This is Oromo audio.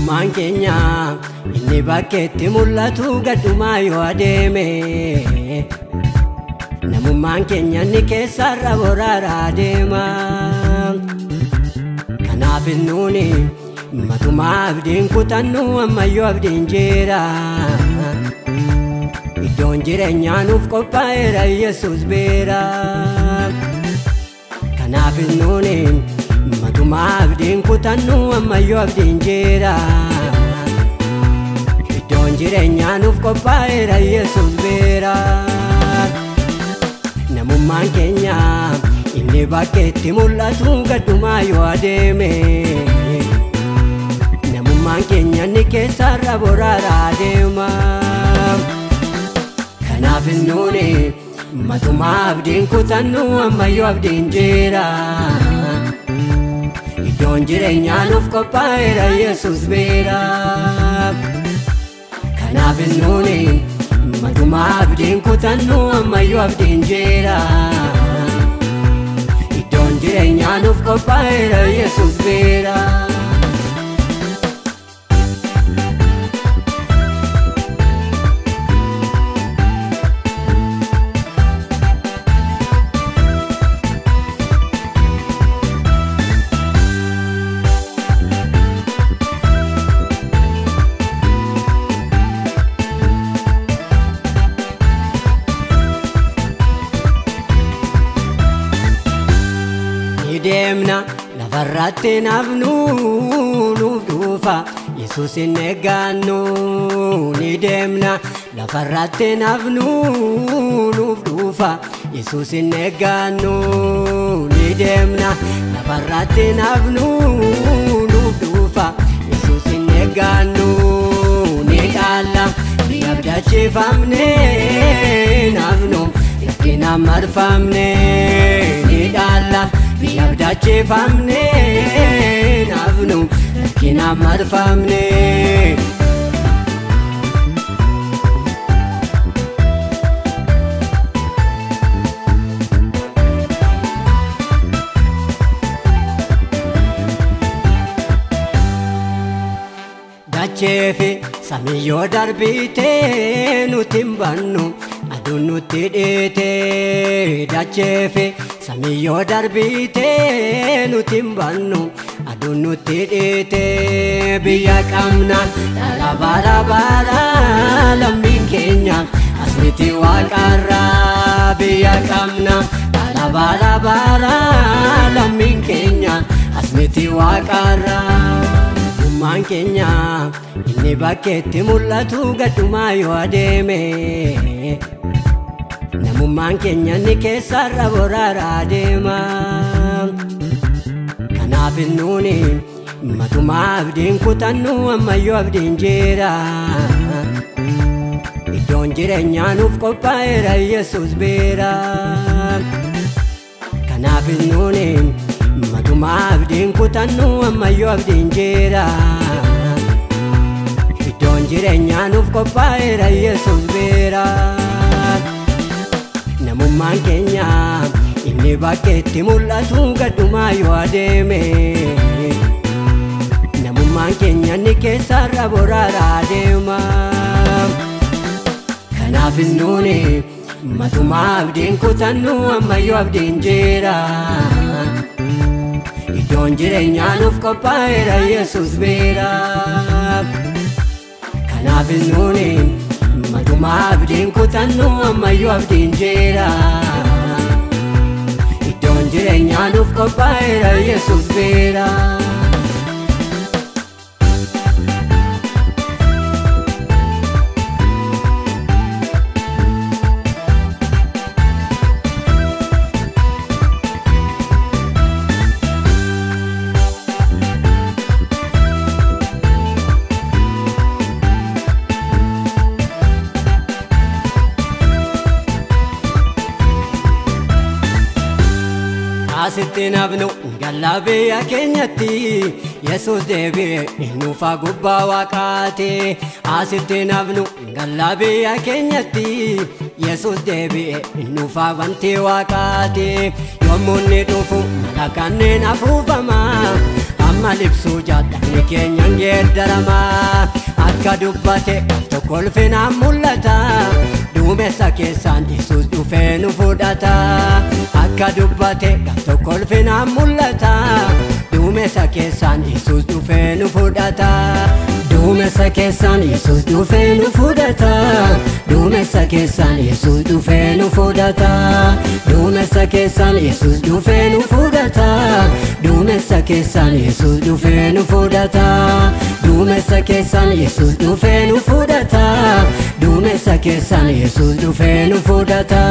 Namummaan keenya inni bakkeetti mul'atu gaddumaa yoo adeeme. Namummaan keenya inni keessarra boraaraa deema. Kanaaf nuuni matumaa abdiin kutannu ammayyuu abdiin jira. Iddoon jireenyaa nuuf qophaa'eera Yesuus beera. Kanaaf nuuni matumaa abdiin kutannu ammayyuu abdiin jira. Iddoon jireenyaa nuuf qophaa'eera Yesuus beera. Namummaan keenya inni bakkeetti mul'atu gaddumaa yoo adeeme. Namummaan keenya inni keessarra boraaraa deema. Kanaaf nuuni matumaa abdiin kutannu ammayyuu abdiin jira. Iddoon jireenyaa nuuf qophaa'eera Yesuus beera. Kanaaf nuuni matumaa abdiin kutannu ammayyuu abdiin jira. Iddoon jireenyaa nuuf qophaa'eera Yesuus beera. Deemna lafarratti nafnu nuuf dhufa Yesuus hin eeggannu. Ni deemna lafarratti nafnu nuuf dhufa Yesuus hin eeggannu. Ni deemna lafarratti nafnu nuuf dhufa Yesuus hin eeggannu. Ni dhaalla biyya abdachiifamne nafnu rakkina marfamne. Ni dhaalla biyya abdachiifamne nafnu rakkina marfamne. Dacheefi samii yoo darbite nuti hin bannu aduun nutti dhiite. Dacheefi samii yoo darbite nuti hin bannu aduun nutti dhiite. Biyya qabna dhala bara bara lammiin keenya as miti waaqarraa. Biyya qabna dhala bara bara lammiin keenya as miti waaqarraa. Namummaan keenya inni bakkeetti mul'atu gaddumaa yoo adeeme. Namummaan keenya inni keessarra boraaraa deema. Kanaaf nuuni matumaa abdiin kutannu ammayyuu abdiin jira. Iddoon jireenyaa nuuf qophaa'eera Yesuus beera. Kanaaf nuuni matumaa abdiin kutannu ammayyuu abdiin jira. Iddoon jireenyaa nuuf qophaa'eera Yesuus beera. Namummaan keenya inni bakkeetti mul'atu gaddumaa yoo adeeme. Namummaan keenya inni keessarra boraaraa deema. Kanaaf nuuni matumaa abdiin kutannu ammayyuu abdiin jira. Iddoon jireenyaa nuuf qophaa'eera Yesuus beera. Kanaaf nuuni matumaa abdiin kutannu ammayyuu abdiin jira. Iddoon jireenyaa nuuf qophaa'eera Yesuus beera. Asitti nafnu galla biyya keenyatti Yesuus deebi'e nuufa gubbaa waaqaati. Asitti nafnu galla biyya keenyatti Yesuus deebi'e nuufa wanti waaqaati. Yommuu inni dhufu malakanneen afuufama malibsuu jaadhani keenyan geeddarama akka dubbate tokko ulfinaan mul'ata duumessa keessaan Yesuus dhufee nu fudhata akka dubbate tokko ulfinaan mul'ata duumessa keessaan Yesuus dhufee nu fudhata duumessa keessaan Yesuus dhufee nu fudhata duumessa keessaan Yesuus dhufee nu fudhata duumessa keessaan Yesuus dhufee nu fudhata duumessa keessaan Yesuus dhufee nu fudhata duumessa keessaan Yesuus dhufee nu fudhata duumessa keessaan Yesuus dhufee nu fudhata